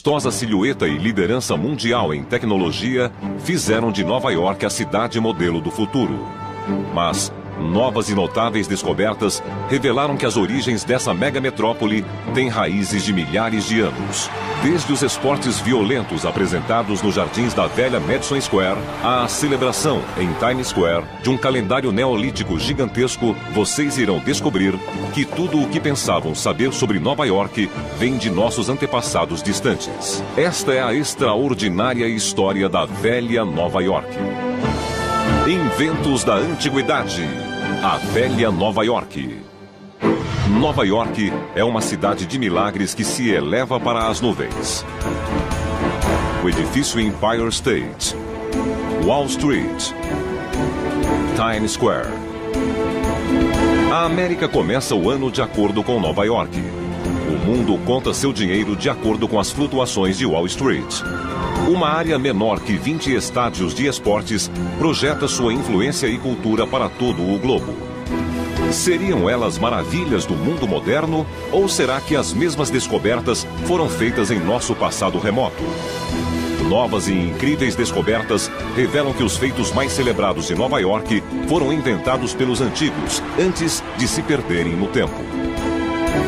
majestosa silhueta e liderança mundial em tecnologia fizeram de Nova York a cidade modelo do futuro. Mas novas e notáveis descobertas revelaram que as origens dessa mega metrópole têm raízes de milhares de anos. Desde os esportes violentos apresentados nos jardins da velha Madison Square, à celebração em Times Square de um calendário neolítico gigantesco, vocês irão descobrir que tudo o que pensavam saber sobre Nova York vem de nossos antepassados distantes. Esta é a extraordinária história da velha Nova York. Inventos da Antiguidade. A velha Nova York. Nova York é uma cidade de milagres que se eleva para as nuvens. O edifício Empire State, Wall Street, Times Square. A América começa o ano de acordo com Nova York. O mundo conta seu dinheiro de acordo com as flutuações de Wall Street. Uma área menor que 20 estádios de esportes projeta sua influência e cultura para todo o globo. Seriam elas maravilhas do mundo moderno ou será que as mesmas descobertas foram feitas em nosso passado remoto? Novas e incríveis descobertas revelam que os feitos mais celebrados de Nova York foram inventados pelos antigos antes de se perderem no tempo.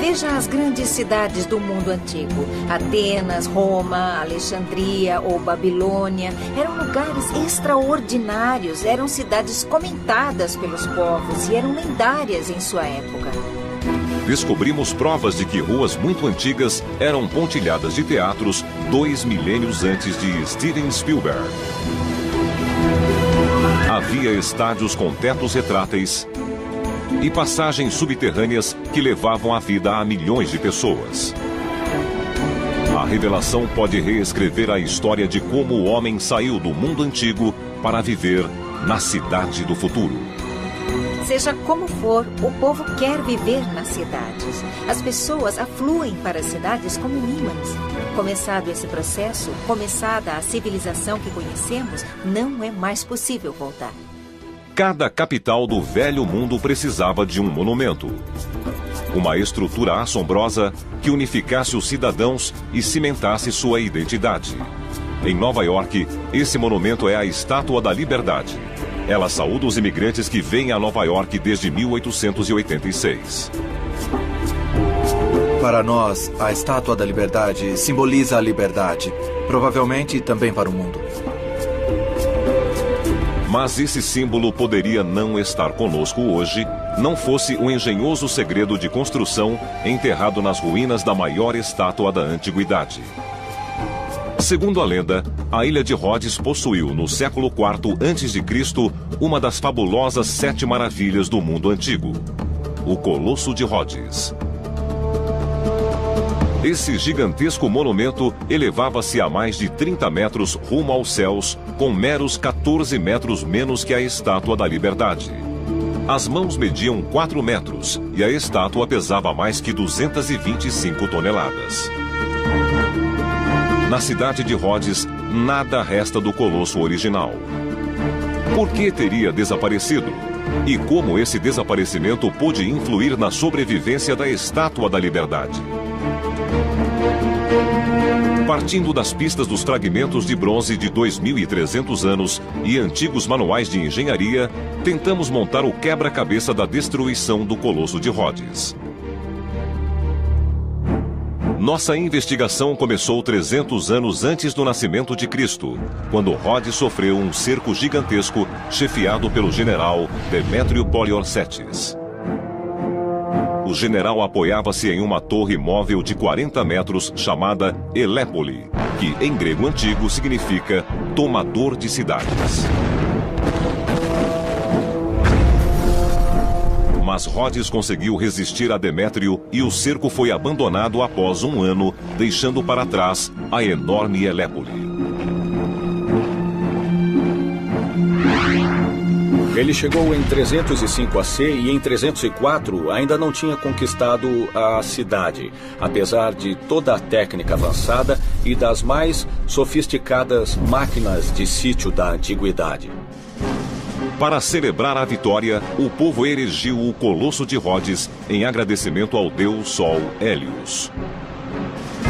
Veja as grandes cidades do mundo antigo. Atenas, Roma, Alexandria ou Babilônia. Eram lugares extraordinários, eram cidades comentadas pelos povos e eram lendárias em sua época. Descobrimos provas de que ruas muito antigas eram pontilhadas de teatros 2 milênios antes de Steven Spielberg. Havia estádios com tetos retráteis e passagens subterrâneas que levavam a vida a milhões de pessoas. A revelação pode reescrever a história de como o homem saiu do mundo antigo para viver na cidade do futuro. Seja como for, o povo quer viver nas cidades. As pessoas afluem para as cidades como ímãs. Começado esse processo, começada a civilização que conhecemos, não é mais possível voltar. Cada capital do velho mundo precisava de um monumento. Uma estrutura assombrosa que unificasse os cidadãos e cimentasse sua identidade. Em Nova York, esse monumento é a Estátua da Liberdade. Ela saúda os imigrantes que vêm a Nova York desde 1886. Para nós, a Estátua da Liberdade simboliza a liberdade, provavelmente também para o mundo. Mas esse símbolo poderia não estar conosco hoje, não fosse o engenhoso segredo de construção enterrado nas ruínas da maior estátua da antiguidade. Segundo a lenda, a ilha de Rhodes possuiu, no século IV a.C., uma das fabulosas 7 maravilhas do mundo antigo, o Colosso de Rhodes. Esse gigantesco monumento elevava-se a mais de 30 metros rumo aos céus, com meros 14 metros menos que a Estátua da Liberdade. As mãos mediam 4 metros e a estátua pesava mais que 225 toneladas. Na cidade de Rhodes, nada resta do colosso original. Por que teria desaparecido? E como esse desaparecimento pôde influir na sobrevivência da Estátua da Liberdade? Partindo das pistas dos fragmentos de bronze de 2.300 anos e antigos manuais de engenharia, tentamos montar o quebra-cabeça da destruição do Colosso de Rhodes. Nossa investigação começou 300 anos antes do nascimento de Cristo, quando Rhodes sofreu um cerco gigantesco chefiado pelo general Demétrio Poliorcetes. O general apoiava-se em uma torre móvel de 40 metros chamada Elépole, que em grego antigo significa tomador de cidades. Mas Rhodes conseguiu resistir a Demétrio e o cerco foi abandonado após um ano, deixando para trás a enorme Elépole. Ele chegou em 305 AC e em 304 ainda não tinha conquistado a cidade, apesar de toda a técnica avançada e das mais sofisticadas máquinas de sítio da antiguidade. Para celebrar a vitória, o povo erigiu o Colosso de Rhodes em agradecimento ao deus Sol Hélios.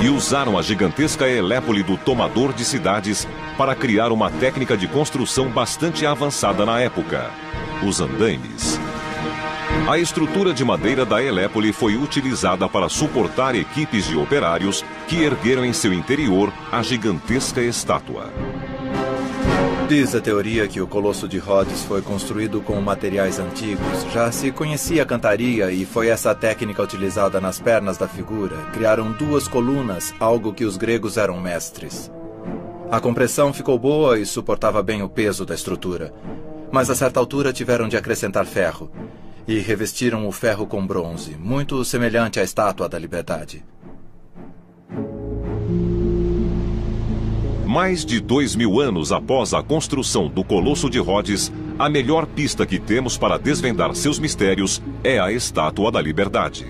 e usaram a gigantesca Elépole do Tomador de Cidades para criar uma técnica de construção bastante avançada na época: os andaimes. A estrutura de madeira da Elépole foi utilizada para suportar equipes de operários que ergueram em seu interior a gigantesca estátua. Diz a teoria que o Colosso de Rhodes foi construído com materiais antigos. Já se conhecia a cantaria e foi essa técnica utilizada nas pernas da figura. Criaram 2 colunas, algo que os gregos eram mestres. A compressão ficou boa e suportava bem o peso da estrutura. Mas a certa altura tiveram de acrescentar ferro. E revestiram o ferro com bronze, muito semelhante à Estátua da Liberdade. Mais de 2000 anos após a construção do Colosso de Rhodes, a melhor pista que temos para desvendar seus mistérios é a Estátua da Liberdade.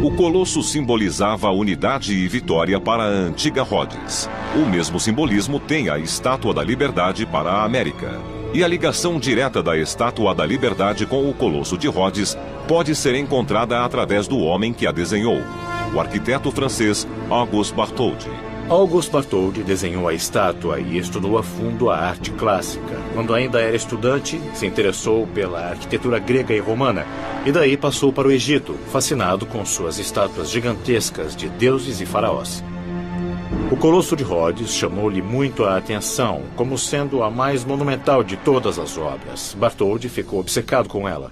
O Colosso simbolizava a unidade e vitória para a antiga Rhodes. O mesmo simbolismo tem a Estátua da Liberdade para a América. E a ligação direta da Estátua da Liberdade com o Colosso de Rhodes pode ser encontrada através do homem que a desenhou, o arquiteto francês Auguste Bartholdi. Auguste Bartholdi desenhou a estátua e estudou a fundo a arte clássica. Quando ainda era estudante, se interessou pela arquitetura grega e romana, e daí passou para o Egito, fascinado com suas estátuas gigantescas de deuses e faraós. O Colosso de Rhodes chamou-lhe muito a atenção, como sendo a mais monumental de todas as obras. Bartholdi ficou obcecado com ela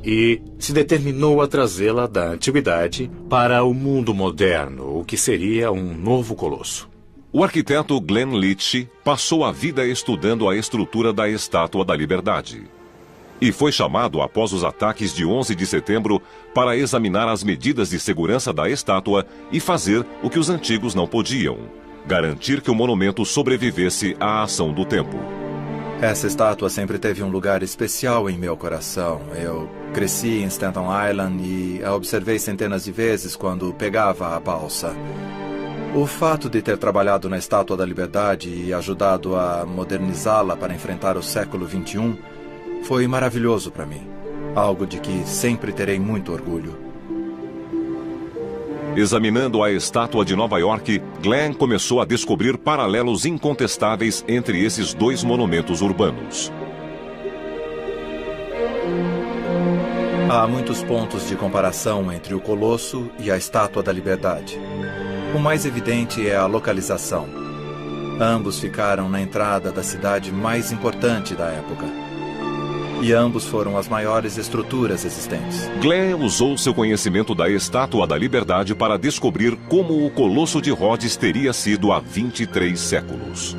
e se determinou a trazê-la da antiguidade para o mundo moderno, o que seria um novo colosso. O arquiteto Glenn Leach passou a vida estudando a estrutura da Estátua da Liberdade. E foi chamado após os ataques de 11 de setembro para examinar as medidas de segurança da estátua e fazer o que os antigos não podiam: garantir que o monumento sobrevivesse à ação do tempo. Essa estátua sempre teve um lugar especial em meu coração. Eu cresci em Staten Island e a observei centenas de vezes quando pegava a balsa. O fato de ter trabalhado na Estátua da Liberdade e ajudado a modernizá-la para enfrentar o século XXI foi maravilhoso para mim. Algo de que sempre terei muito orgulho. Examinando a estátua de Nova York, Glenn começou a descobrir paralelos incontestáveis entre esses 2 monumentos urbanos. Há muitos pontos de comparação entre o Colosso e a Estátua da Liberdade. O mais evidente é a localização. Ambos ficaram na entrada da cidade mais importante da época. E ambos foram as maiores estruturas existentes. Glenn usou seu conhecimento da Estátua da Liberdade para descobrir como o Colosso de Rhodes teria sido há 23 séculos.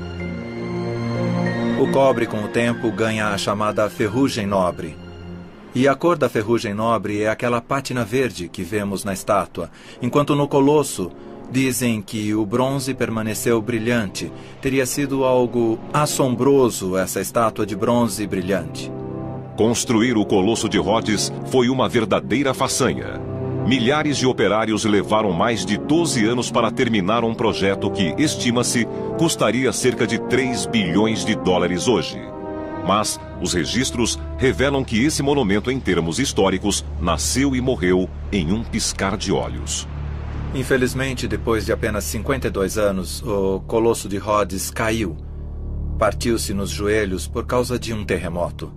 O cobre, com o tempo, ganha a chamada ferrugem nobre. E a cor da ferrugem nobre é aquela pátina verde que vemos na estátua, enquanto no Colosso dizem que o bronze permaneceu brilhante. Teria sido algo assombroso essa estátua de bronze brilhante. Construir o Colosso de Rhodes foi uma verdadeira façanha. Milhares de operários levaram mais de 12 anos para terminar um projeto que, estima-se, custaria cerca de 3 bilhões de dólares hoje. Mas os registros revelam que esse monumento, em termos históricos, nasceu e morreu em um piscar de olhos. Infelizmente, depois de apenas 52 anos, o Colosso de Rhodes caiu. Partiu-se nos joelhos por causa de um terremoto.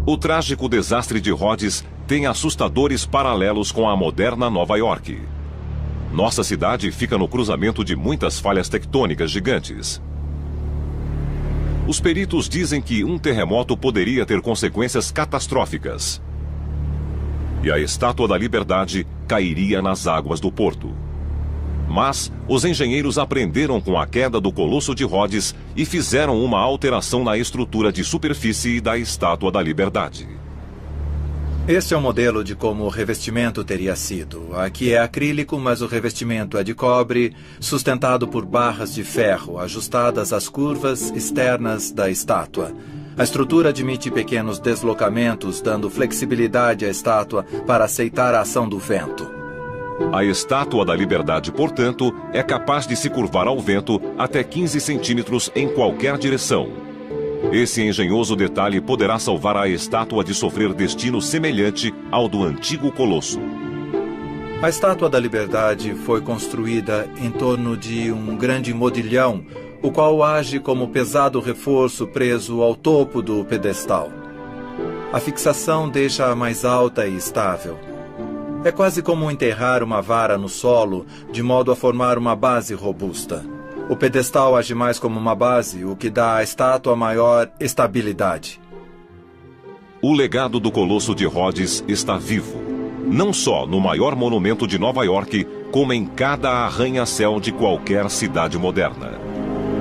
O trágico desastre de Rhodes tem assustadores paralelos com a moderna Nova York. Nossa cidade fica no cruzamento de muitas falhas tectônicas gigantes. Os peritos dizem que um terremoto poderia ter consequências catastróficas. E a Estátua da Liberdade cairia nas águas do porto. Mas os engenheiros aprenderam com a queda do Colosso de Rhodes e fizeram uma alteração na estrutura de superfície da Estátua da Liberdade. Este é o modelo de como o revestimento teria sido. Aqui é acrílico, mas o revestimento é de cobre, sustentado por barras de ferro, ajustadas às curvas externas da estátua. A estrutura admite pequenos deslocamentos, dando flexibilidade à estátua para aceitar a ação do vento. A Estátua da Liberdade, portanto, é capaz de se curvar ao vento até 15 centímetros em qualquer direção. Esse engenhoso detalhe poderá salvar a estátua de sofrer destino semelhante ao do antigo colosso. A Estátua da Liberdade foi construída em torno de um grande modilhão, o qual age como pesado reforço preso ao topo do pedestal. A fixação deixa-a mais alta e estável. É quase como enterrar uma vara no solo, de modo a formar uma base robusta. O pedestal age mais como uma base, o que dá à estátua maior estabilidade. O legado do Colosso de Rhodes está vivo, não só no maior monumento de Nova York, como em cada arranha-céu de qualquer cidade moderna.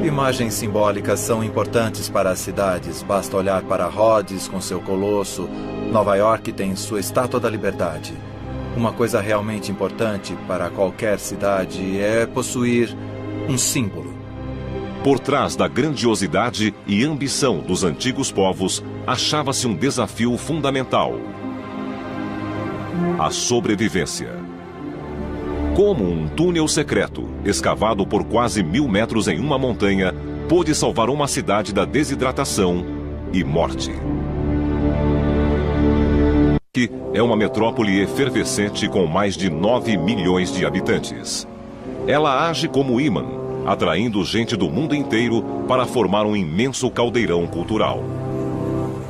Imagens simbólicas são importantes para as cidades. Basta olhar para Rhodes com seu colosso. Nova York tem sua Estátua da Liberdade. Uma coisa realmente importante para qualquer cidade é possuir um símbolo. Por trás da grandiosidade e ambição dos antigos povos, achava-se um desafio fundamental: a sobrevivência. Como um túnel secreto, escavado por quase 1000 metros em uma montanha, pôde salvar uma cidade da desidratação e morte. Que é uma metrópole efervescente com mais de 9 milhões de habitantes. Ela age como ímã, atraindo gente do mundo inteiro para formar um imenso caldeirão cultural.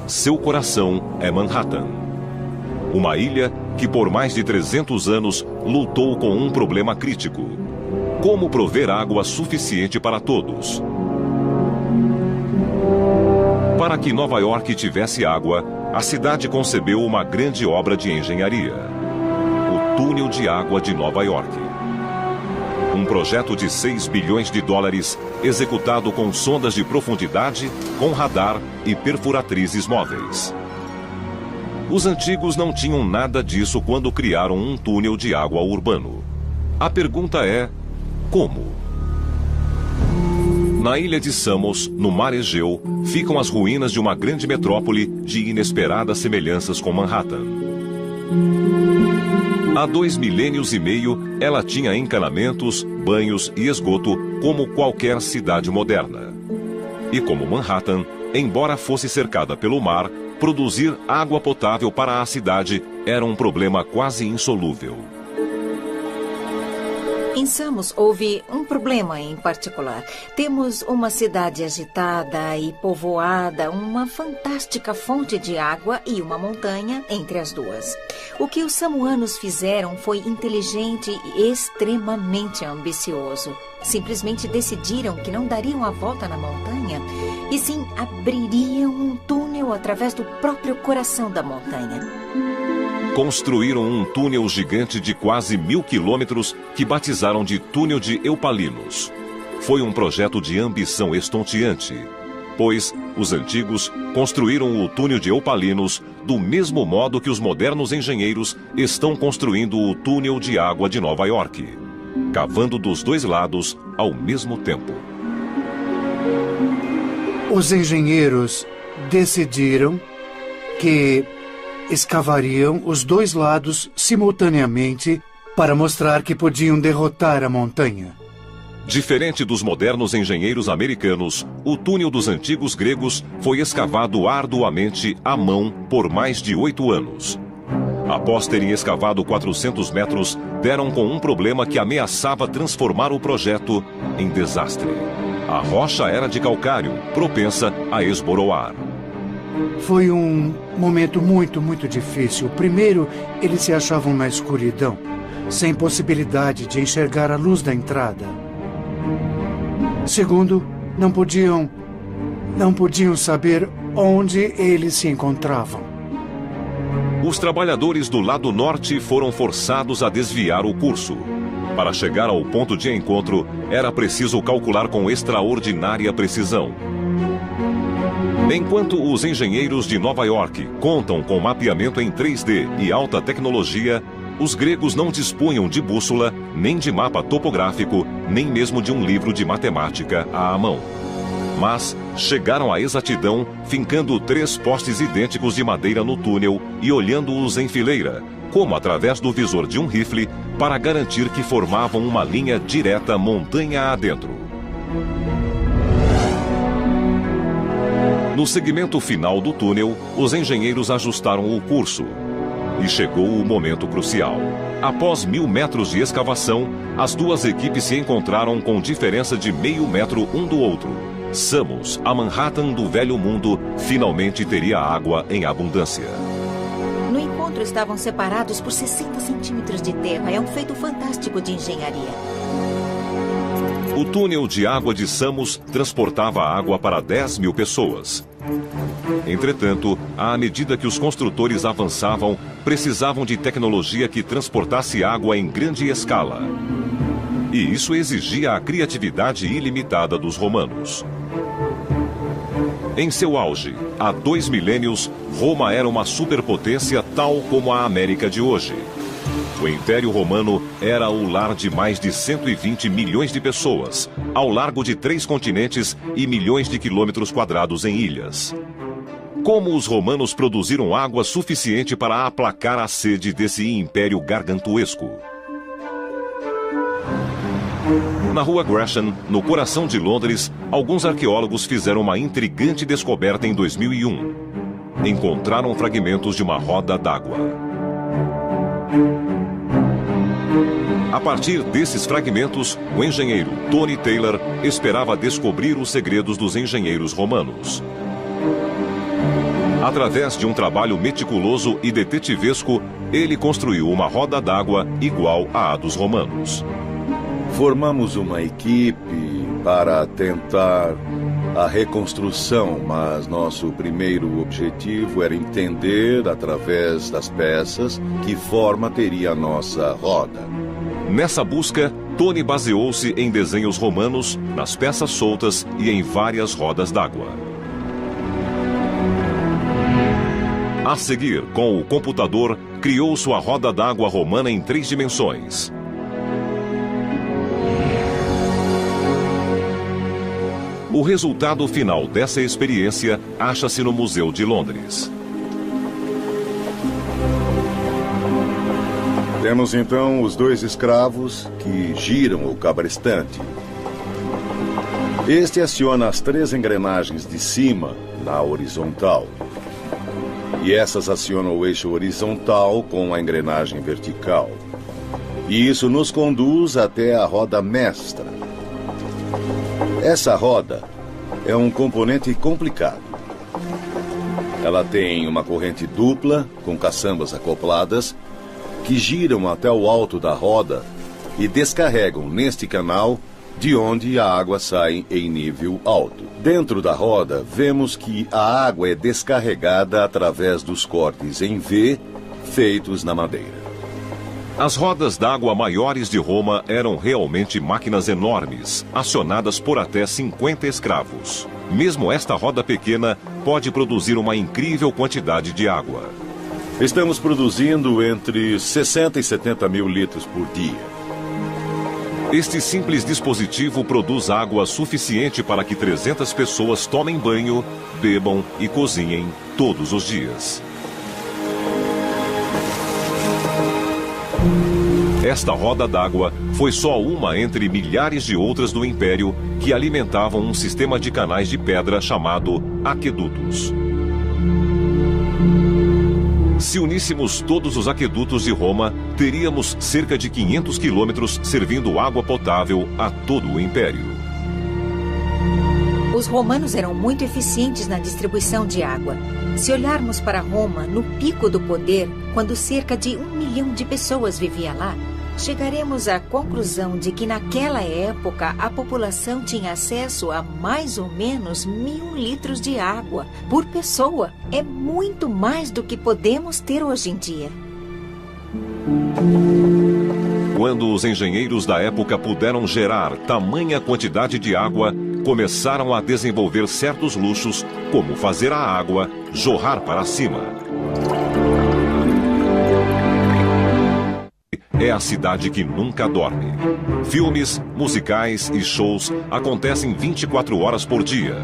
Seu coração é Manhattan, uma ilha que por mais de 300 anos lutou com um problema crítico: como prover água suficiente para todos. Para que Nova York tivesse água, a cidade concebeu uma grande obra de engenharia: o Túnel de Água de Nova York. Um projeto de 6 bilhões de dólares, executado com sondas de profundidade, com radar e perfuratrizes móveis. Os antigos não tinham nada disso quando criaram um túnel de água urbano. A pergunta é: como? Na ilha de Samos, no mar Egeu, ficam as ruínas de uma grande metrópole de inesperadas semelhanças com Manhattan. Há 2 milênios e meio, ela tinha encanamentos, banhos e esgoto como qualquer cidade moderna. E como Manhattan, embora fosse cercada pelo mar, produzir água potável para a cidade era um problema quase insolúvel. Em Samos houve um problema em particular. Temos uma cidade agitada e povoada, uma fantástica fonte de água e uma montanha entre as duas. O que os samoanos fizeram foi inteligente e extremamente ambicioso. Simplesmente decidiram que não dariam a volta na montanha, e sim abririam um túnel através do próprio coração da montanha. Construíram um túnel gigante de quase 1000 quilômetros que batizaram de Túnel de Eupalinos. Foi um projeto de ambição estonteante, pois os antigos construíram o Túnel de Eupalinos do mesmo modo que os modernos engenheiros estão construindo o Túnel de Água de Nova York, cavando dos dois lados ao mesmo tempo. Os engenheiros decidiram que escavariam os dois lados simultaneamente para mostrar que podiam derrotar a montanha. Diferente dos modernos engenheiros americanos, o túnel dos antigos gregos foi escavado arduamente à mão por mais de 8 anos. Após terem escavado 400 metros, deram com um problema que ameaçava transformar o projeto em desastre. A rocha era de calcário, propensa a esboroar. Foi um momento muito difícil. Primeiro, eles se achavam na escuridão, sem possibilidade de enxergar a luz da entrada. Segundo, não podiam saber onde eles se encontravam. Os trabalhadores do lado norte foram forçados a desviar o curso. Para chegar ao ponto de encontro, era preciso calcular com extraordinária precisão. Enquanto os engenheiros de Nova York contam com mapeamento em 3D e alta tecnologia, os gregos não dispunham de bússola, nem de mapa topográfico, nem mesmo de um livro de matemática à mão. Mas chegaram à exatidão fincando 3 postes idênticos de madeira no túnel e olhando-os em fileira, como através do visor de um rifle, para garantir que formavam uma linha direta montanha adentro. No segmento final do túnel, os engenheiros ajustaram o curso. E chegou o momento crucial. Após 1.000 metros de escavação, as duas equipes se encontraram com diferença de meio metro um do outro. Samos, a Manhattan do Velho Mundo, finalmente teria água em abundância. No encontro estavam separados por 60 centímetros de terra. É um feito fantástico de engenharia. O túnel de água de Samos transportava água para 10.000 pessoas. Entretanto, à medida que os construtores avançavam, precisavam de tecnologia que transportasse água em grande escala. E isso exigia a criatividade ilimitada dos romanos. Em seu auge, há 2 milênios, Roma era uma superpotência tal como a América de hoje. O Império Romano era o lar de mais de 120 milhões de pessoas, ao largo de 3 continentes e milhões de quilômetros quadrados em ilhas. Como os romanos produziram água suficiente para aplacar a sede desse império gargantuesco? Na rua Gresham, no coração de Londres, alguns arqueólogos fizeram uma intrigante descoberta em 2001. Encontraram fragmentos de uma roda d'água. A partir desses fragmentos, o engenheiro Tony Taylor esperava descobrir os segredos dos engenheiros romanos. Através de um trabalho meticuloso e detetivesco, ele construiu uma roda d'água igual à dos romanos. Formamos uma equipe para tentar a reconstrução, mas nosso primeiro objetivo era entender, através das peças, que forma teria a nossa roda. Nessa busca, Tony baseou-se em desenhos romanos, nas peças soltas e em várias rodas d'água. A seguir, com o computador, criou sua roda d'água romana em 3 dimensões. O resultado final dessa experiência acha-se no Museu de Londres. Temos então os 2 escravos que giram o cabrestante. Este aciona as 3 engrenagens de cima na horizontal. E essas acionam o eixo horizontal com a engrenagem vertical. E isso nos conduz até a roda mestra. Essa roda é um componente complicado. Ela tem uma corrente dupla, com caçambas acopladas, que giram até o alto da roda e descarregam neste canal, de onde a água sai em nível alto. Dentro da roda, vemos que a água é descarregada através dos cortes em V feitos na madeira. As rodas d'água maiores de Roma eram realmente máquinas enormes, acionadas por até 50 escravos. Mesmo esta roda pequena pode produzir uma incrível quantidade de água. Estamos produzindo entre 60 e 70 mil litros por dia. Este simples dispositivo produz água suficiente para que 300 pessoas tomem banho, bebam e cozinhem todos os dias. Esta roda d'água foi só uma entre milhares de outras do Império que alimentavam um sistema de canais de pedra chamado aquedutos. Se uníssemos todos os aquedutos de Roma, teríamos cerca de 500 quilômetros servindo água potável a todo o Império. Os romanos eram muito eficientes na distribuição de água. Se olharmos para Roma, no pico do poder, quando cerca de 1 milhão de pessoas vivia lá, chegaremos à conclusão de que naquela época a população tinha acesso a mais ou menos 1.000 litros de água por pessoa. É muito mais do que podemos ter hoje em dia. Quando os engenheiros da época puderam gerar tamanha quantidade de água, começaram a desenvolver certos luxos, como fazer a água jorrar para cima. É a cidade que nunca dorme. Filmes, musicais e shows acontecem 24 horas por dia.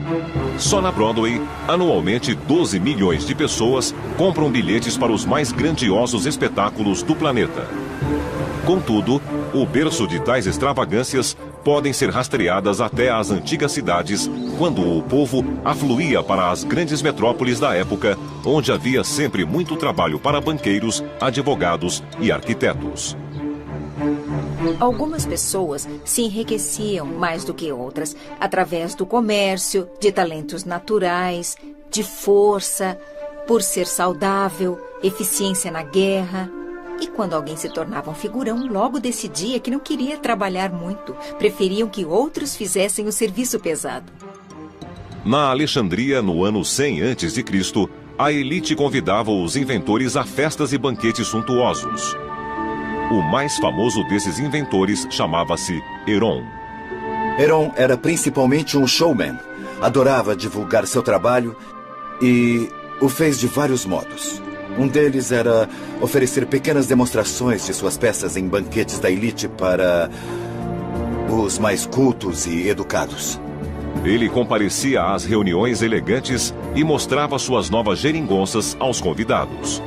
Só na Broadway, anualmente 12 milhões de pessoas compram bilhetes para os mais grandiosos espetáculos do planeta. Contudo, o berço de tais extravagâncias podem ser rastreadas até as antigas cidades, quando o povo afluía para as grandes metrópoles da época, onde havia sempre muito trabalho para banqueiros, advogados e arquitetos. Algumas pessoas se enriqueciam mais do que outras através do comércio, de talentos naturais, de força, por ser saudável, eficiência na guerra. E quando alguém se tornava um figurão, logo decidia que não queria trabalhar muito. Preferiam que outros fizessem o serviço pesado. Na Alexandria, no ano 100 a.C., a elite convidava os inventores a festas e banquetes suntuosos. O mais famoso desses inventores chamava-se Heron. Heron era principalmente um showman. Adorava divulgar seu trabalho e o fez de vários modos. Um deles era oferecer pequenas demonstrações de suas peças em banquetes da elite para os mais cultos e educados. Ele comparecia às reuniões elegantes e mostrava suas novas geringonças aos convidados.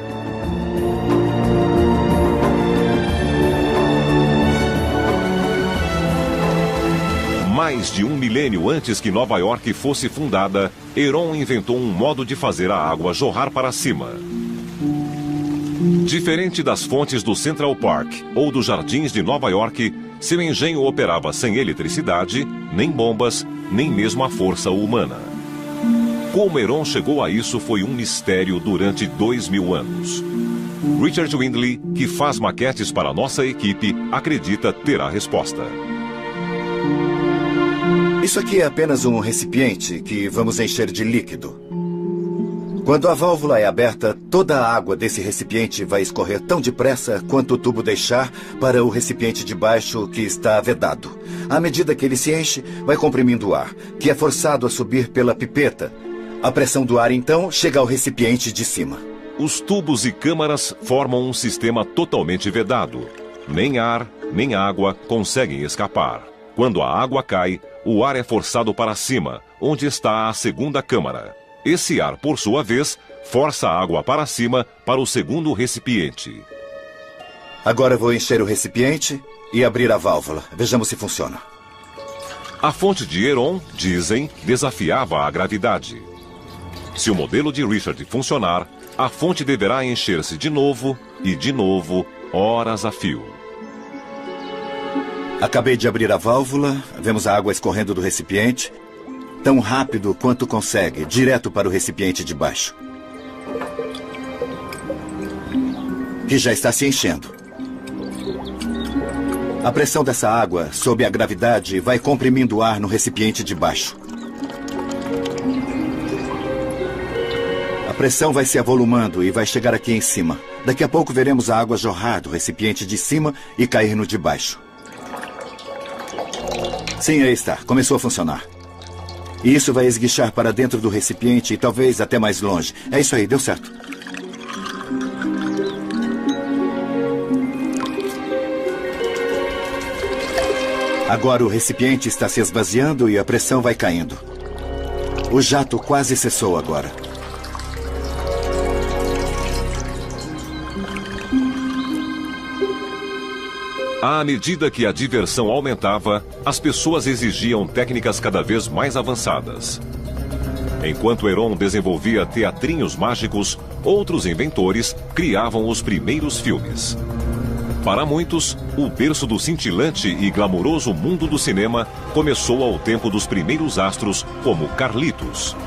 Mais de um milênio antes que Nova York fosse fundada, Heron inventou um modo de fazer a água jorrar para cima. Diferente das fontes do Central Park ou dos jardins de Nova York, seu engenho operava sem eletricidade, nem bombas, nem mesmo a força humana. Como Heron chegou a isso foi um mistério durante 2000 anos. Richard Windley, que faz maquetes para nossa equipe, acredita ter a resposta. Isso aqui é apenas um recipiente que vamos encher de líquido. Quando a válvula é aberta, toda a água desse recipiente vai escorrer tão depressa quanto o tubo deixar para o recipiente de baixo que está vedado. À medida que ele se enche, vai comprimindo o ar, que é forçado a subir pela pipeta. A pressão do ar, então, chega ao recipiente de cima. Os tubos e câmaras formam um sistema totalmente vedado. Nem ar, nem água conseguem escapar. Quando a água cai, o ar é forçado para cima, onde está a segunda câmara. Esse ar, por sua vez, força a água para cima para o segundo recipiente. Agora vou encher o recipiente e abrir a válvula. Vejamos se funciona. A fonte de Heron, dizem, desafiava a gravidade. Se o modelo de Richard funcionar, a fonte deverá encher-se de novo e de novo, horas a fio. Acabei de abrir a válvula, vemos a água escorrendo do recipiente, tão rápido quanto consegue, direto para o recipiente de baixo, que já está se enchendo. A pressão dessa água, sob a gravidade, vai comprimindo o ar no recipiente de baixo. A pressão vai se avolumando e vai chegar aqui em cima. Daqui a pouco veremos a água jorrar do recipiente de cima e cair no de baixo. Sim, aí está. Começou a funcionar. E isso vai esguichar para dentro do recipiente e talvez até mais longe. É isso aí, deu certo. Agora o recipiente está se esvaziando e a pressão vai caindo. O jato quase cessou agora. À medida que a diversão aumentava, as pessoas exigiam técnicas cada vez mais avançadas. Enquanto Heron desenvolvia teatrinhos mágicos, outros inventores criavam os primeiros filmes. Para muitos, o berço do cintilante e glamouroso mundo do cinema começou ao tempo dos primeiros astros, como Carlitos.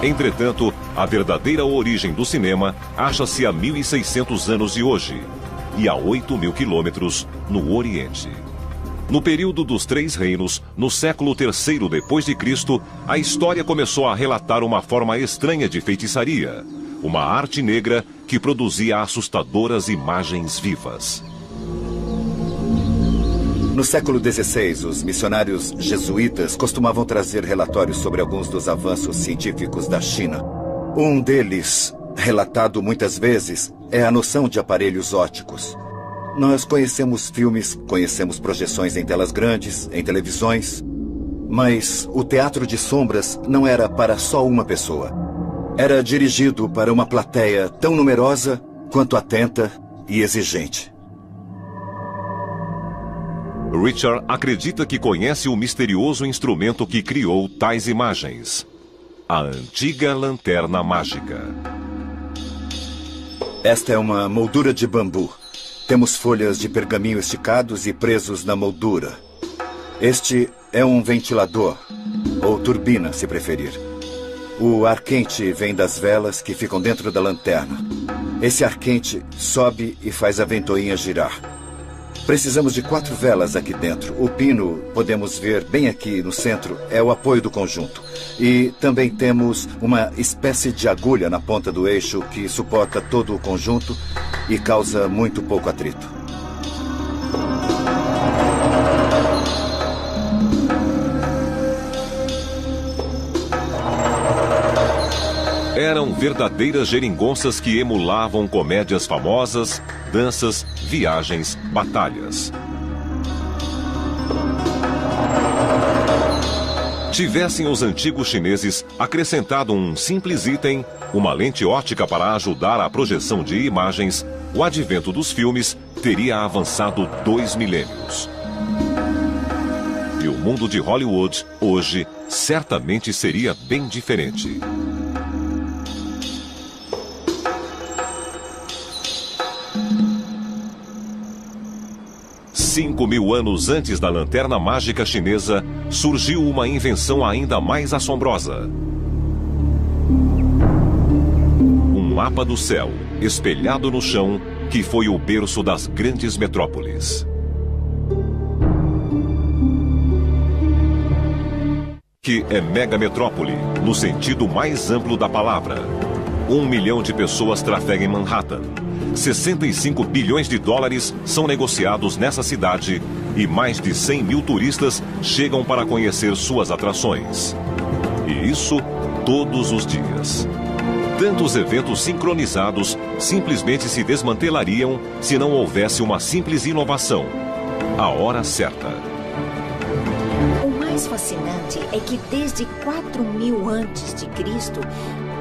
Entretanto, a verdadeira origem do cinema acha-se há 1.600 anos de hoje, e a 8.000 quilômetros no Oriente. No período dos Três Reinos, no século III d.C., a história começou a relatar uma forma estranha de feitiçaria, uma arte negra que produzia assustadoras imagens vivas. No século XVI, os missionários jesuítas costumavam trazer relatórios sobre alguns dos avanços científicos da China. Um deles, relatado muitas vezes, é a noção de aparelhos ópticos. Nós conhecemos filmes, conhecemos projeções em telas grandes, em televisões, mas o teatro de sombras não era para só uma pessoa. Era dirigido para uma plateia tão numerosa quanto atenta e exigente. Richard acredita que conhece o misterioso instrumento que criou tais imagens: a antiga lanterna mágica. Esta é uma moldura de bambu. Temos folhas de pergaminho esticados e presos na moldura. Este é um ventilador, ou turbina, se preferir. O ar quente vem das velas que ficam dentro da lanterna. Esse ar quente sobe e faz a ventoinha girar. Precisamos de 4 velas aqui dentro. O pino, podemos ver bem aqui no centro, é o apoio do conjunto. E também temos uma espécie de agulha na ponta do eixo que suporta todo o conjunto e causa muito pouco atrito. Eram verdadeiras geringonças que emulavam comédias famosas, danças, viagens, batalhas. Tivessem os antigos chineses acrescentado um simples item, uma lente óptica para ajudar a projeção de imagens, o advento dos filmes teria avançado 2 milênios. E o mundo de Hollywood, hoje, certamente seria bem diferente. 5.000 anos antes da lanterna mágica chinesa, surgiu uma invenção ainda mais assombrosa. Um mapa do céu, espelhado no chão, que foi o berço das grandes metrópoles. Que é megametrópole, no sentido mais amplo da palavra. 1 milhão de pessoas trafegam em Manhattan. 65 bilhões de dólares são negociados nessa cidade e mais de 100 mil turistas chegam para conhecer suas atrações. E isso todos os dias. Tantos eventos sincronizados simplesmente se desmantelariam se não houvesse uma simples inovação: a hora certa. O mais fascinante é que desde 4.000 a.C.,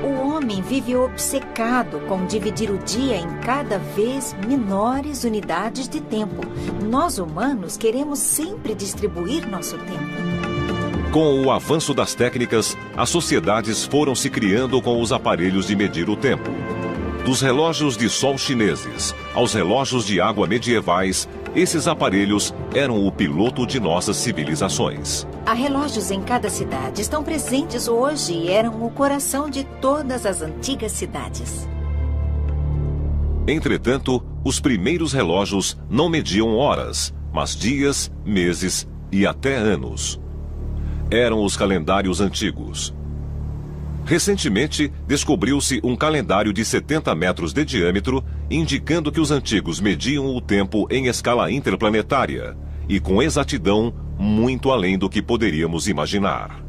o homem vive obcecado com dividir o dia em cada vez menores unidades de tempo. Nós, humanos, queremos sempre distribuir nosso tempo. Com o avanço das técnicas, as sociedades foram se criando com os aparelhos de medir o tempo. Dos relógios de sol chineses aos relógios de água medievais, esses aparelhos eram o piloto de nossas civilizações. Há relógios em cada cidade. Estão presentes hoje e eram o coração de todas as antigas cidades. Entretanto, os primeiros relógios não mediam horas, mas dias, meses e até anos. Eram os calendários antigos. Recentemente, descobriu-se um calendário de 70 metros de diâmetro, indicando que os antigos mediam o tempo em escala interplanetária e com exatidão muito além do que poderíamos imaginar.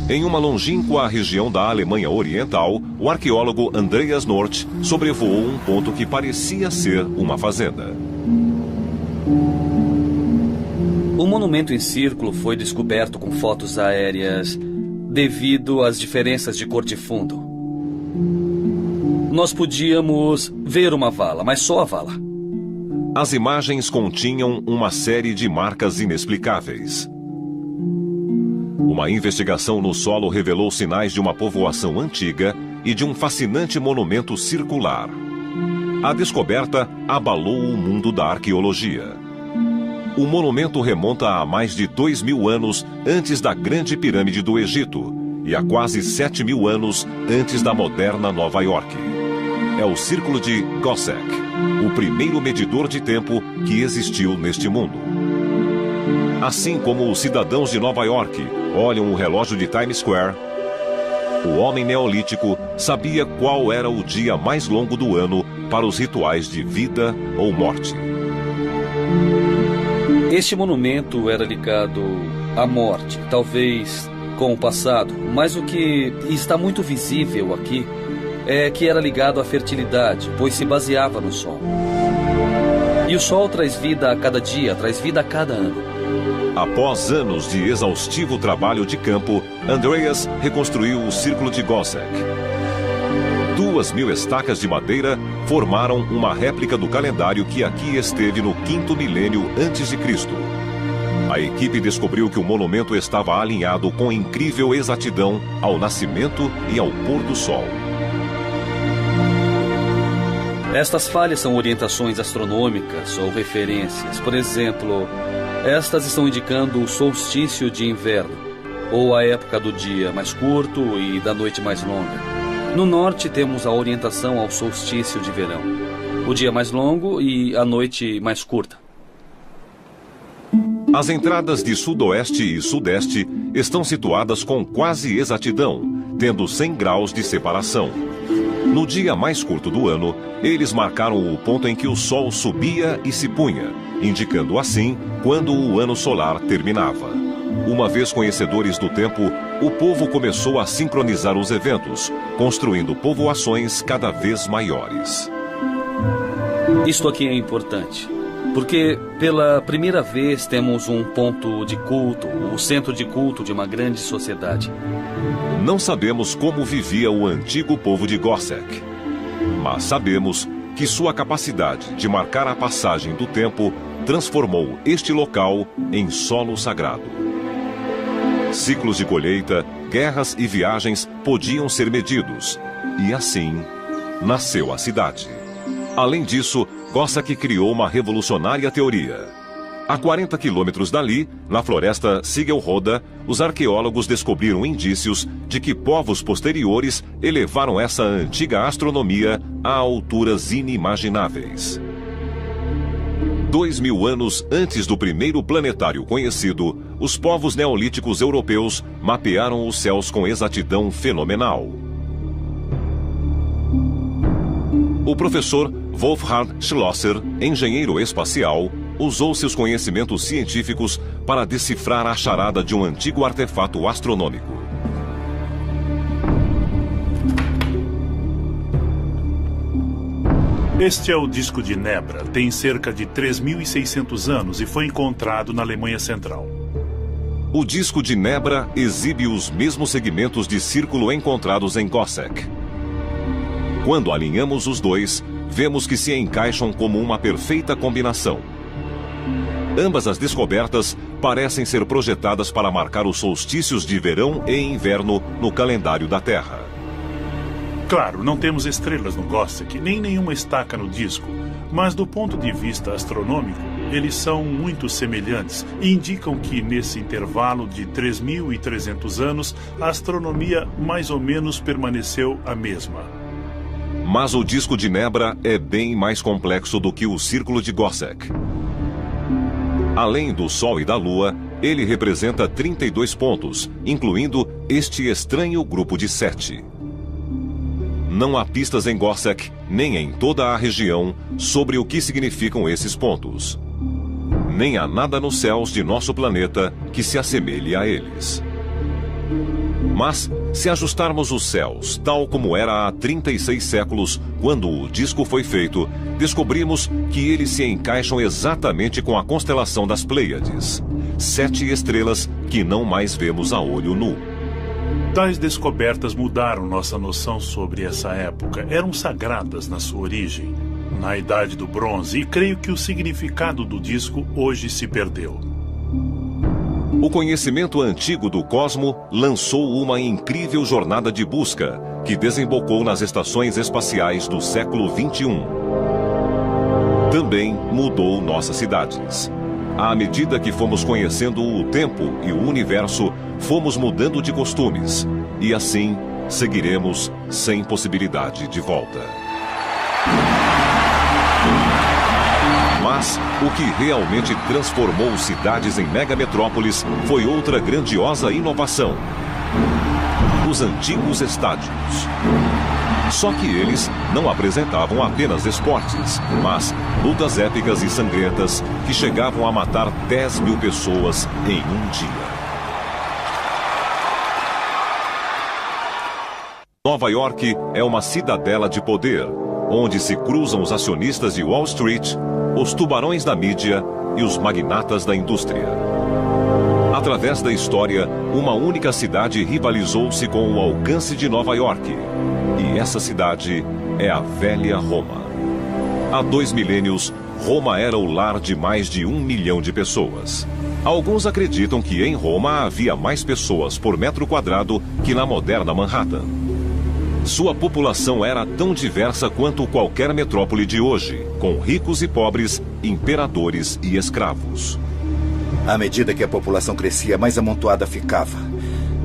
Em uma longínqua região da Alemanha Oriental, o arqueólogo Andreas North sobrevoou um ponto que parecia ser uma fazenda. O monumento em círculo foi descoberto com fotos aéreas devido às diferenças de cor de fundo. Nós podíamos ver uma vala, mas só a vala. As imagens continham uma série de marcas inexplicáveis. Uma investigação no solo revelou sinais de uma povoação antiga e de um fascinante monumento circular. A descoberta abalou o mundo da arqueologia. O monumento remonta a mais de 2.000 anos antes da Grande Pirâmide do Egito e a quase 7.000 anos antes da moderna Nova York. É o Círculo de Gossec, o primeiro medidor de tempo que existiu neste mundo. Assim como os cidadãos de Nova York olham o relógio de Times Square, o homem neolítico sabia qual era o dia mais longo do ano para os rituais de vida ou morte. Este monumento era ligado à morte, talvez com o passado, mas o que está muito visível aqui é que era ligado à fertilidade, pois se baseava no sol. E o sol traz vida a cada dia, traz vida a cada ano. Após anos de exaustivo trabalho de campo, Andreas reconstruiu o Círculo de Gossec. 2.000 estacas de madeira formaram uma réplica do calendário que aqui esteve no 5º milênio antes de Cristo. A equipe descobriu que o monumento estava alinhado com incrível exatidão ao nascimento e ao pôr do sol. Estas falhas são orientações astronômicas ou referências. Por exemplo, estas estão indicando o solstício de inverno, ou a época do dia mais curto e da noite mais longa. No norte temos a orientação ao solstício de verão, o dia mais longo e a noite mais curta. As entradas de sudoeste e sudeste estão situadas com quase exatidão, tendo 100 graus de separação. No dia mais curto do ano, eles marcaram o ponto em que o sol subia e se punha, indicando assim quando o ano solar terminava. Uma vez conhecedores do tempo, o povo começou a sincronizar os eventos, construindo povoações cada vez maiores. Isto aqui é importante, porque pela primeira vez temos um ponto de culto, o centro de culto de uma grande sociedade. Não sabemos como vivia o antigo povo de Gorsek, mas sabemos que sua capacidade de marcar a passagem do tempo transformou este local em solo sagrado. Ciclos de colheita, guerras e viagens podiam ser medidos, e assim nasceu a cidade. Além disso, Gorsek criou uma revolucionária teoria. A 40 quilômetros dali, na floresta Sigelroda, os arqueólogos descobriram indícios de que povos posteriores elevaram essa antiga astronomia a alturas inimagináveis. 2000 anos antes do primeiro planetário conhecido, os povos neolíticos europeus mapearam os céus com exatidão fenomenal. O professor Wolfhard Schlosser, engenheiro espacial, usou seus conhecimentos científicos para decifrar a charada de um antigo artefato astronômico. Este é o disco de Nebra. Tem cerca de 3.600 anos e foi encontrado na Alemanha Central. O disco de Nebra exibe os mesmos segmentos de círculo encontrados em Gorsek. Quando alinhamos os dois, vemos que se encaixam como uma perfeita combinação. Ambas as descobertas parecem ser projetadas para marcar os solstícios de verão e inverno no calendário da Terra. Claro, não temos estrelas no Gorsek, nem nenhuma estaca no disco, mas do ponto de vista astronômico, eles são muito semelhantes e indicam que nesse intervalo de 3.300 anos, a astronomia mais ou menos permaneceu a mesma. Mas o disco de Nebra é bem mais complexo do que o círculo de Gorsek. Além do Sol e da Lua, ele representa 32 pontos, incluindo este estranho grupo de 7. Não há pistas em Gorsek, nem em toda a região, sobre o que significam esses pontos. Nem há nada nos céus de nosso planeta que se assemelhe a eles. Mas, se ajustarmos os céus, tal como era há 36 séculos, quando o disco foi feito, descobrimos que eles se encaixam exatamente com a constelação das Pleiades, 7 estrelas que não mais vemos a olho nu. Tais descobertas mudaram nossa noção sobre essa época. Eram sagradas na sua origem, na Idade do Bronze, e creio que o significado do disco hoje se perdeu. O conhecimento antigo do cosmo lançou uma incrível jornada de busca que desembocou nas estações espaciais do século XXI. Também mudou nossas cidades. À medida que fomos conhecendo o tempo e o universo, fomos mudando de costumes. E assim, seguiremos sem possibilidade de volta. Mas o que realmente transformou cidades em megametrópoles foi outra grandiosa inovação: os antigos estádios. Só que eles não apresentavam apenas esportes, mas lutas épicas e sangrentas que chegavam a matar 10.000 pessoas em um dia. Nova York é uma cidadela de poder, onde se cruzam os acionistas de Wall Street, os tubarões da mídia e os magnatas da indústria. Através da história, uma única cidade rivalizou-se com o alcance de Nova York. E essa cidade é a velha Roma. Há 2 milênios, Roma era o lar de mais de 1 milhão de pessoas. Alguns acreditam que em Roma havia mais pessoas por metro quadrado que na moderna Manhattan. Sua população era tão diversa quanto qualquer metrópole de hoje, com ricos e pobres, imperadores e escravos. À medida que a população crescia, mais amontoada ficava.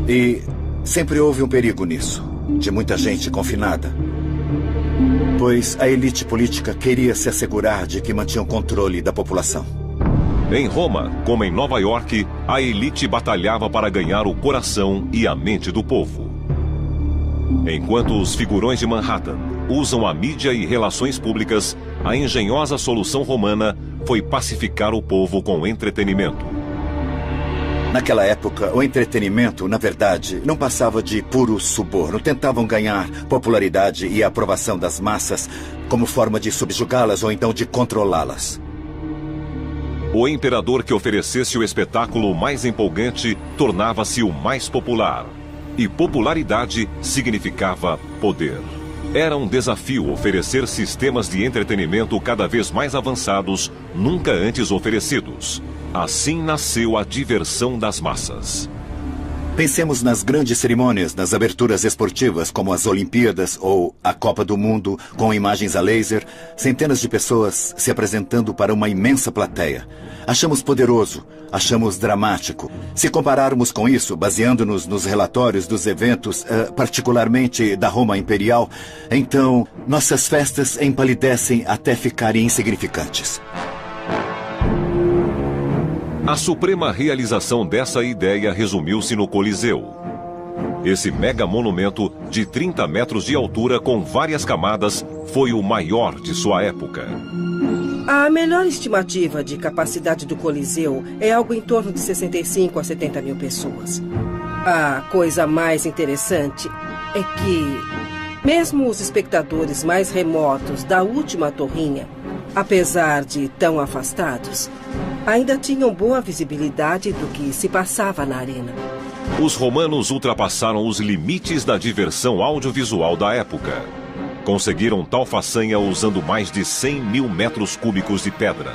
E sempre houve um perigo nisso, de muita gente confinada. Pois a elite política queria se assegurar de que mantinha o controle da população. Em Roma, como em Nova York, a elite batalhava para ganhar o coração e a mente do povo. Enquanto os figurões de Manhattan usam a mídia e relações públicas, a engenhosa solução romana foi pacificar o povo com entretenimento. Naquela época, o entretenimento, na verdade, não passava de puro suborno. Tentavam ganhar popularidade e a aprovação das massas como forma de subjugá-las ou então de controlá-las. O imperador que oferecesse o espetáculo mais empolgante tornava-se o mais popular. E popularidade significava poder. Era um desafio oferecer sistemas de entretenimento cada vez mais avançados, nunca antes oferecidos. Assim nasceu a diversão das massas. Pensemos nas grandes cerimônias, nas aberturas esportivas, como as Olimpíadas ou a Copa do Mundo, com imagens a laser, centenas de pessoas se apresentando para uma imensa plateia. Achamos poderoso, achamos dramático. Se compararmos com isso, baseando-nos nos relatórios dos eventos, particularmente da Roma Imperial, então nossas festas empalidecem até ficarem insignificantes. A suprema realização dessa ideia resumiu-se no Coliseu. Esse mega monumento de 30 metros de altura com várias camadas foi o maior de sua época. A melhor estimativa de capacidade do Coliseu é algo em torno de 65 a 70 mil pessoas. A coisa mais interessante é que, mesmo os espectadores mais remotos da última torrinha, apesar de tão afastados, ainda tinham boa visibilidade do que se passava na arena. Os romanos ultrapassaram os limites da diversão audiovisual da época. Conseguiram tal façanha usando mais de 100 mil metros cúbicos de pedra.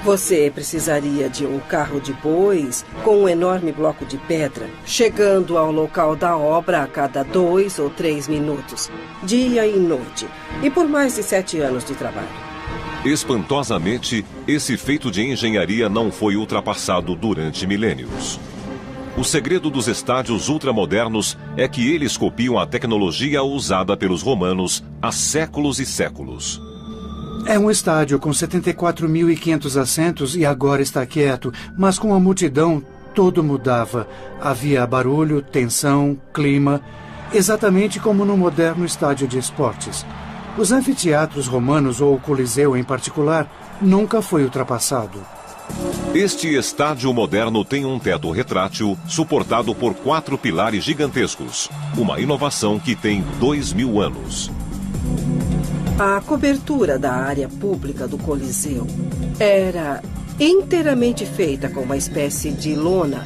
Você precisaria de um carro de bois com um enorme bloco de pedra, chegando ao local da obra a cada 2 ou 3 minutos, dia e noite, e por mais de 7 anos de trabalho. Espantosamente, esse feito de engenharia não foi ultrapassado durante milênios. O segredo dos estádios ultramodernos é que eles copiam a tecnologia usada pelos romanos há séculos e séculos. É um estádio com 74.500 assentos e agora está quieto, mas com a multidão tudo mudava. Havia barulho, tensão, clima, exatamente como no moderno estádio de esportes. Os anfiteatros romanos, ou o Coliseu em particular, nunca foi ultrapassado. Este estádio moderno tem um teto retrátil suportado por 4 pilares gigantescos, uma inovação que tem 2.000 anos. A cobertura da área pública do Coliseu era inteiramente feita com uma espécie de lona,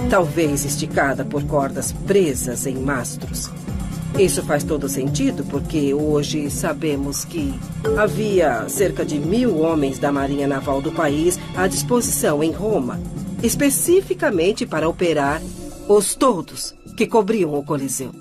talvez esticada por cordas presas em mastros. Isso faz todo sentido porque hoje sabemos que havia cerca de 1.000 homens da Marinha Naval do país à disposição em Roma, especificamente para operar os toldos que cobriam o Coliseu.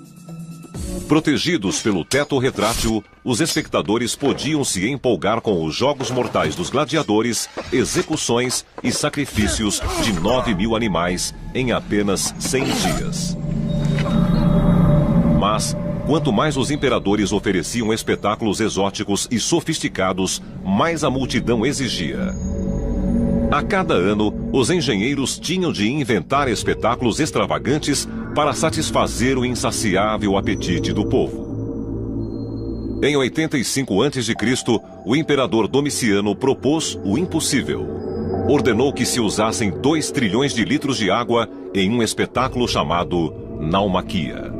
Protegidos pelo teto retrátil, os espectadores podiam se empolgar com os jogos mortais dos gladiadores, execuções e sacrifícios de 9.000 animais em apenas 100 dias. Mas, quanto mais os imperadores ofereciam espetáculos exóticos e sofisticados, mais a multidão exigia. A cada ano, os engenheiros tinham de inventar espetáculos extravagantes para satisfazer o insaciável apetite do povo. Em 85 a.C., o imperador Domiciano propôs o impossível. Ordenou que se usassem 2 trilhões de litros de água em um espetáculo chamado Naumaquia.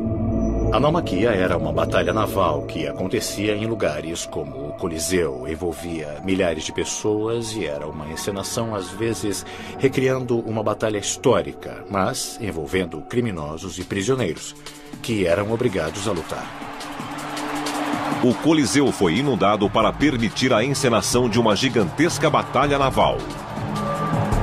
A Naumaquia era uma batalha naval que acontecia em lugares como o Coliseu, envolvia milhares de pessoas e era uma encenação, às vezes, recriando uma batalha histórica, mas envolvendo criminosos e prisioneiros, que eram obrigados a lutar. o Coliseu foi inundado para permitir a encenação de uma gigantesca batalha naval.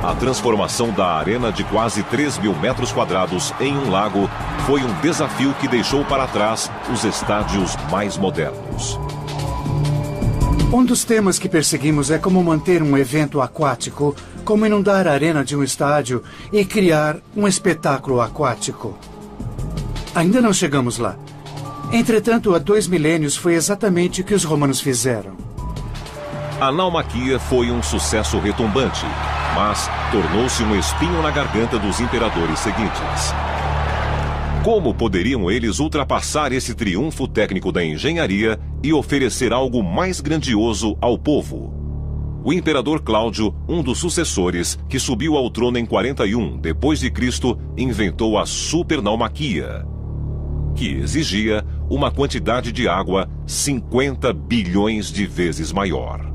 A transformação da arena de quase 3 mil metros quadrados em um lago foi um desafio que deixou para trás os estádios mais modernos. Um dos temas que perseguimos é como manter um evento aquático, como inundar a arena de um estádio e criar um espetáculo aquático. Ainda não chegamos lá. Entretanto, há 2 milênios foi exatamente o que os romanos fizeram. A naumaquia foi um sucesso retumbante, mas tornou-se um espinho na garganta dos imperadores seguintes. Como poderiam eles ultrapassar esse triunfo técnico da engenharia e oferecer algo mais grandioso ao povo? O imperador Cláudio, um dos sucessores, que subiu ao trono em 41 d.C., inventou a supernaumaquia, que exigia uma quantidade de água 50 bilhões de vezes maior.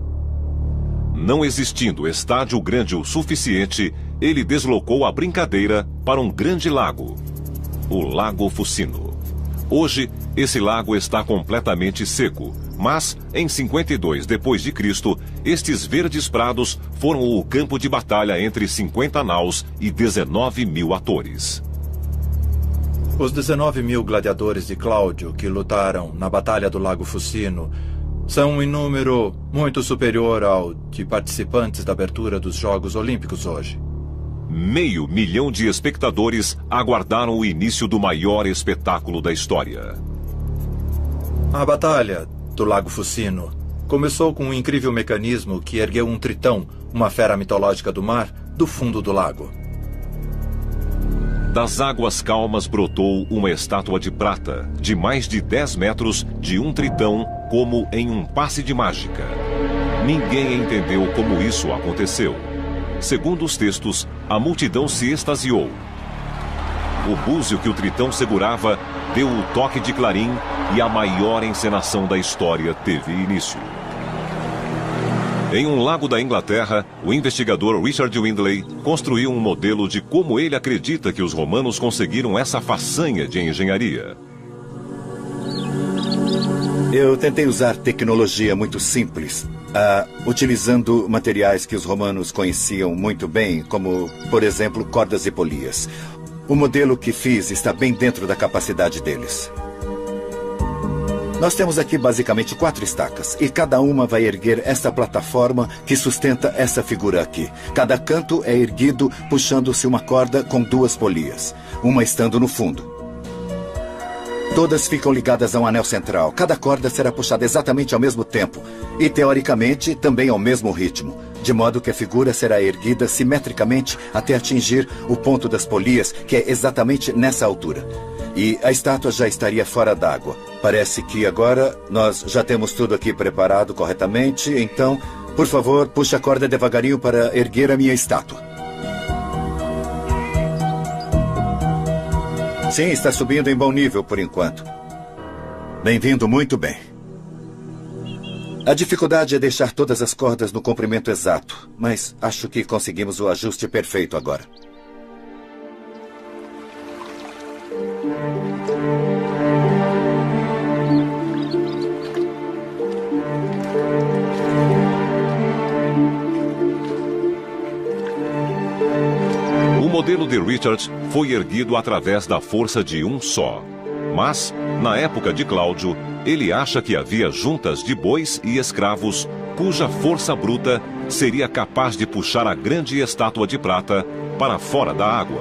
Não existindo estádio grande o suficiente, ele deslocou a brincadeira para um grande lago, o Lago Fucino. Hoje, esse lago está completamente seco, mas, em 52 d.C., estes verdes prados foram o campo de batalha entre 50 naus e 19 mil atores. Os 19 mil gladiadores de Cláudio que lutaram na Batalha do Lago Fucino são em número muito superior ao de participantes da abertura dos Jogos Olímpicos hoje. 500 mil de espectadores aguardaram o início do maior espetáculo da história. A Batalha do Lago Fucino começou com um incrível mecanismo que ergueu um tritão, uma fera mitológica do mar, do fundo do lago. Das águas calmas brotou uma estátua de prata, de mais de 10 metros, de um tritão, como em um passe de mágica. Ninguém entendeu como isso aconteceu. Segundo os textos, a multidão se extasiou. O búzio que o tritão segurava deu o toque de clarim e a maior encenação da história teve início. Em um lago da Inglaterra, o investigador Richard Windley construiu um modelo de como ele acredita que os romanos conseguiram essa façanha de engenharia. Eu tentei usar tecnologia muito simples, utilizando materiais que os romanos conheciam muito bem, como, por exemplo, cordas e polias. O modelo que fiz está bem dentro da capacidade deles. Nós temos aqui basicamente 4 estacas, e cada uma vai erguer essa plataforma que sustenta essa figura aqui. Cada canto é erguido puxando-se uma corda com 2 polias, uma estando no fundo. Todas ficam ligadas a um anel central. Cada corda será puxada exatamente ao mesmo tempo e, teoricamente, também ao mesmo ritmo, de modo que a figura será erguida simetricamente até atingir o ponto das polias, que é exatamente nessa altura. E a estátua já estaria fora d'água. Parece que agora nós já temos tudo aqui preparado corretamente, então, por favor, puxe a corda devagarinho para erguer a minha estátua. Sim, está subindo em bom nível por enquanto. Bem-vindo, muito bem. A dificuldade é deixar todas as cordas no comprimento exato, mas acho que conseguimos o ajuste perfeito agora. O modelo de Richard foi erguido através da força de um só. Mas, na época de Cláudio, ele acha que havia juntas de bois e escravos cuja força bruta seria capaz de puxar a grande estátua de prata para fora da água.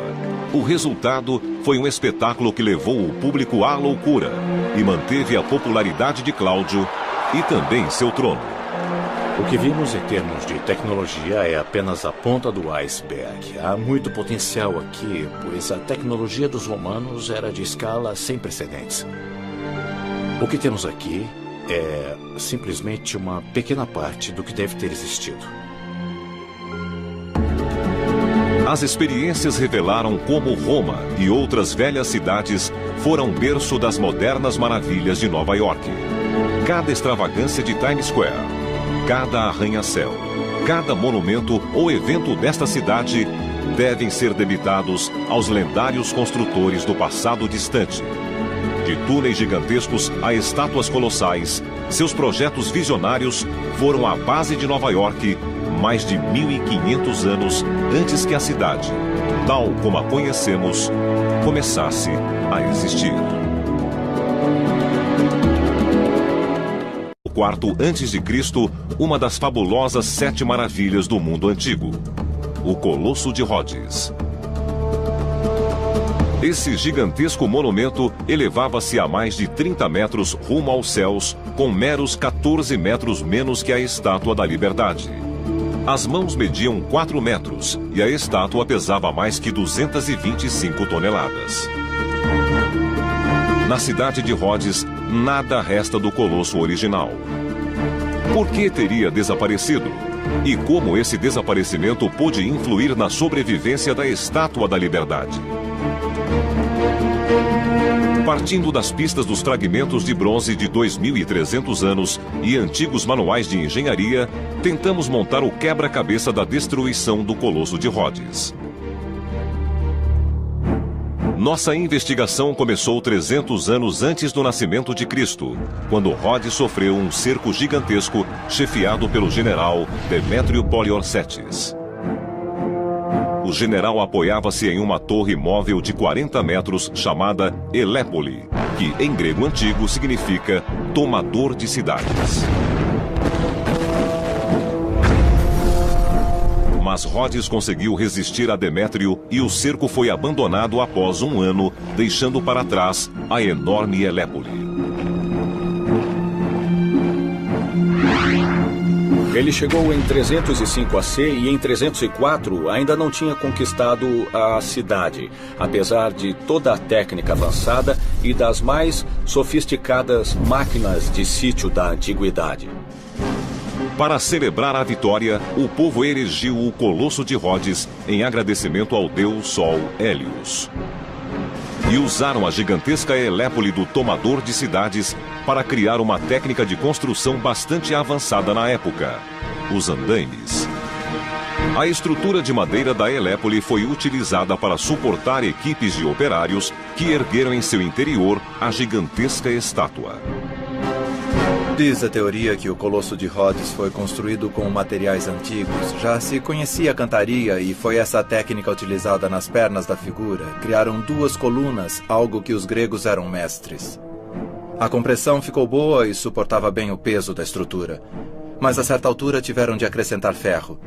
O resultado foi um espetáculo que levou o público à loucura e manteve a popularidade de Cláudio e também seu trono. O que vimos em termos de tecnologia é apenas a ponta do iceberg. Há muito potencial aqui, pois a tecnologia dos romanos era de escala sem precedentes. O que temos aqui é simplesmente uma pequena parte do que deve ter existido. As experiências revelaram como Roma e outras velhas cidades foram berço das modernas maravilhas de Nova York. Cada extravagância de Times Square, cada arranha-céu, cada monumento ou evento desta cidade devem ser debitados aos lendários construtores do passado distante. De túneis gigantescos a estátuas colossais, seus projetos visionários foram a base de Nova York mais de 1.500 anos antes que a cidade, tal como a conhecemos, começasse a existir. O quarto antes de Cristo, uma das fabulosas 7 maravilhas do mundo antigo, o Colosso de Rhodes. Esse gigantesco monumento elevava-se a mais de 30 metros rumo aos céus, com meros 14 metros menos que a Estátua da Liberdade. As mãos mediam 4 metros e a estátua pesava mais que 225 toneladas. Na cidade de Rhodes, nada resta do colosso original. Por que teria desaparecido? E como esse desaparecimento pôde influir na sobrevivência da Estátua da Liberdade? Partindo das pistas dos fragmentos de bronze de 2.300 anos e antigos manuais de engenharia, tentamos montar o quebra-cabeça da destruição do Colosso de Rhodes. Nossa investigação começou 300 anos antes do nascimento de Cristo, quando Rhodes sofreu um cerco gigantesco chefiado pelo general Demétrio Poliorcetes. O general apoiava-se em uma torre móvel de 40 metros chamada Elépole, que em grego antigo significa tomador de cidades. Mas Rhodes conseguiu resistir a Demétrio e o cerco foi abandonado após um ano, deixando para trás a enorme Elépole. Ele chegou em 305 AC e em 304 ainda não tinha conquistado a cidade, apesar de toda a técnica avançada e das mais sofisticadas máquinas de sítio da antiguidade. Para celebrar a vitória, o povo erigiu o Colosso de Rhodes em agradecimento ao deus Sol Hélios. E usaram a gigantesca Elépole do tomador de cidades para criar uma técnica de construção bastante avançada na época, os andaimes. A estrutura de madeira da Elépole foi utilizada para suportar equipes de operários que ergueram em seu interior a gigantesca estátua. Diz a teoria que o Colosso de Rhodes foi construído com materiais antigos. Já se conhecia a cantaria e foi essa técnica utilizada nas pernas da figura. Criaram 2 colunas, algo que os gregos eram mestres. A compressão ficou boa e suportava bem o peso da estrutura. Mas a certa altura tiveram de acrescentar ferro.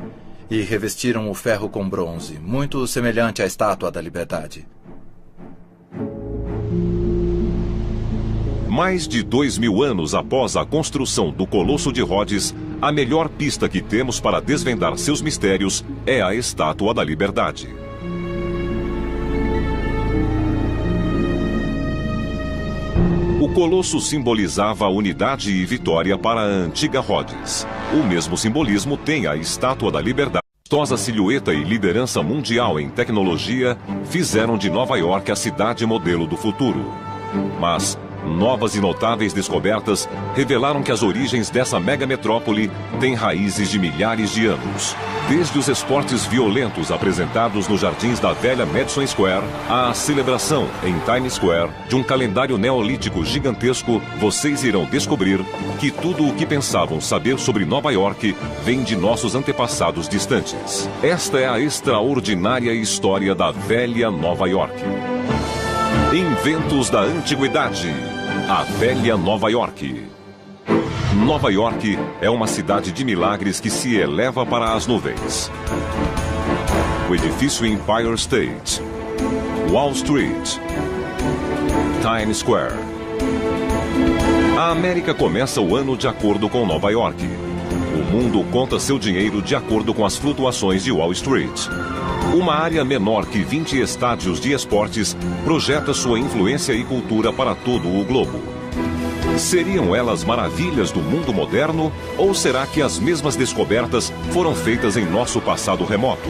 E revestiram o ferro com bronze, muito semelhante à Estátua da Liberdade. Mais de 2.000 anos após a construção do Colosso de Rhodes, a melhor pista que temos para desvendar seus mistérios é a Estátua da Liberdade. O Colosso simbolizava a unidade e vitória para a antiga Rhodes. O mesmo simbolismo tem a Estátua da Liberdade. Tosa silhueta e liderança mundial em tecnologia fizeram de Nova York a cidade modelo do futuro. Mas novas e notáveis descobertas revelaram que as origens dessa mega metrópole têm raízes de milhares de anos. Desde os esportes violentos apresentados nos jardins da velha Madison Square, à celebração em Times Square de um calendário neolítico gigantesco, vocês irão descobrir que tudo o que pensavam saber sobre Nova York vem de nossos antepassados distantes. Esta é a extraordinária história da velha Nova York. Inventos da Antiguidade. A velha Nova York. Nova York é uma cidade de milagres que se eleva para as nuvens. O edifício Empire State, Wall Street, Times Square. A América começa o ano de acordo com Nova York. O mundo conta seu dinheiro de acordo com as flutuações de Wall Street. Uma área menor que 20 estádios de esportes projeta sua influência e cultura para todo o globo. Seriam elas maravilhas do mundo moderno ou será que as mesmas descobertas foram feitas em nosso passado remoto?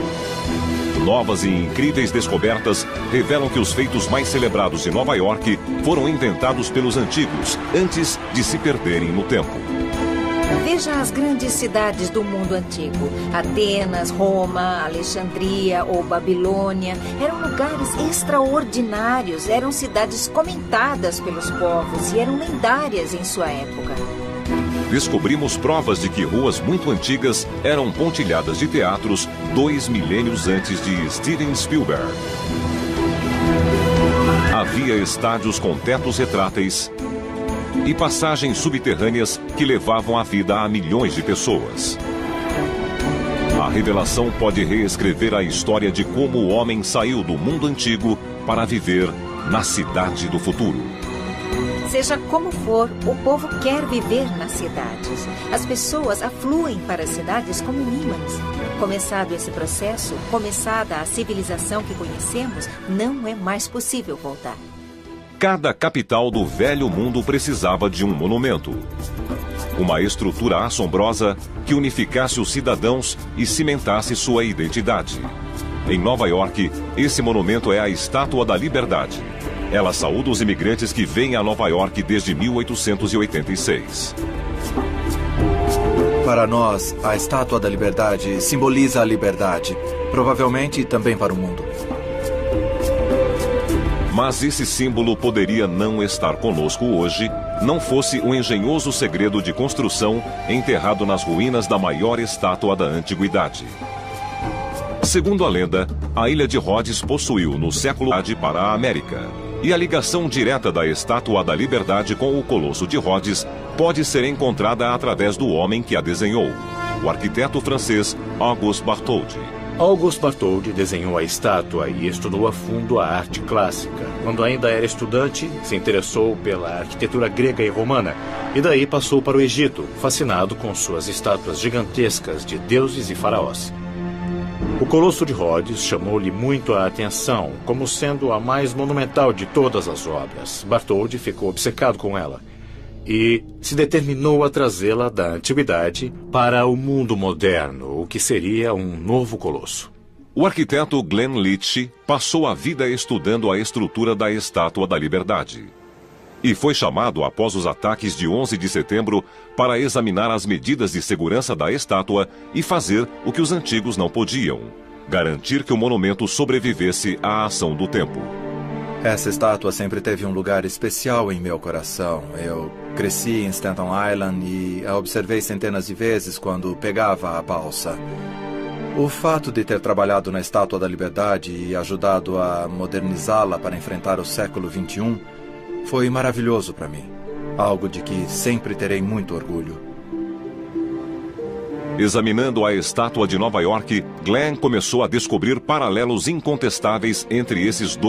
Novas e incríveis descobertas revelam que os feitos mais celebrados de Nova York foram inventados pelos antigos antes de se perderem no tempo. Veja as grandes cidades do mundo antigo. Atenas, Roma, Alexandria ou Babilônia eram lugares extraordinários, eram cidades comentadas pelos povos e eram lendárias em sua época. descobrimos provas de que ruas muito antigas eram pontilhadas de teatros 2 milênios antes de Steven Spielberg. Havia estádios com tetos retráteis e passagens subterrâneas que levavam a vida a milhões de pessoas. A revelação pode reescrever a história de como o homem saiu do mundo antigo para viver na cidade do futuro. Seja como for, o povo quer viver nas cidades. As pessoas afluem para as cidades como ímãs. Começado esse processo, começada a civilização que conhecemos, não é mais possível voltar. Cada capital do velho mundo precisava de um monumento. Uma estrutura assombrosa que unificasse os cidadãos e cimentasse sua identidade. Em Nova York, esse monumento é a Estátua da Liberdade. Ela saúda os imigrantes que vêm a Nova York desde 1886. Para nós, a Estátua da Liberdade simboliza a liberdade, provavelmente também para o mundo. Mas esse símbolo poderia não estar conosco hoje, não fosse o engenhoso segredo de construção enterrado nas ruínas da maior estátua da antiguidade. Segundo a lenda, a ilha de Rhodes possuiu no século XX para a América. E a ligação direta da Estátua da Liberdade com o Colosso de Rhodes pode ser encontrada através do homem que a desenhou, o arquiteto francês Auguste Bartholdi. Auguste Bartholdi desenhou a estátua e estudou a fundo a arte clássica. Quando ainda era estudante, se interessou pela arquitetura grega e romana e daí passou para o Egito, fascinado com suas estátuas gigantescas de deuses e faraós. O Colosso de Rhodes chamou-lhe muito a atenção, como sendo a mais monumental de todas as obras. Bartholdi ficou obcecado com ela e se determinou a trazê-la da antiguidade para o mundo moderno, o que seria um novo colosso. O arquiteto Glenn Leach passou a vida estudando a estrutura da Estátua da Liberdade. E foi chamado após os ataques de 11 de setembro para examinar as medidas de segurança da estátua e fazer o que os antigos não podiam: garantir que o monumento sobrevivesse à ação do tempo. Essa estátua sempre teve um lugar especial em meu coração. Eu cresci em Staten Island e a observei centenas de vezes quando pegava a balsa. O fato de ter trabalhado na Estátua da Liberdade e ajudado a modernizá-la para enfrentar o século XXI foi maravilhoso para mim. Algo de que sempre terei muito orgulho. Examinando a estátua de Nova York, Glenn começou a descobrir paralelos incontestáveis entre esses dois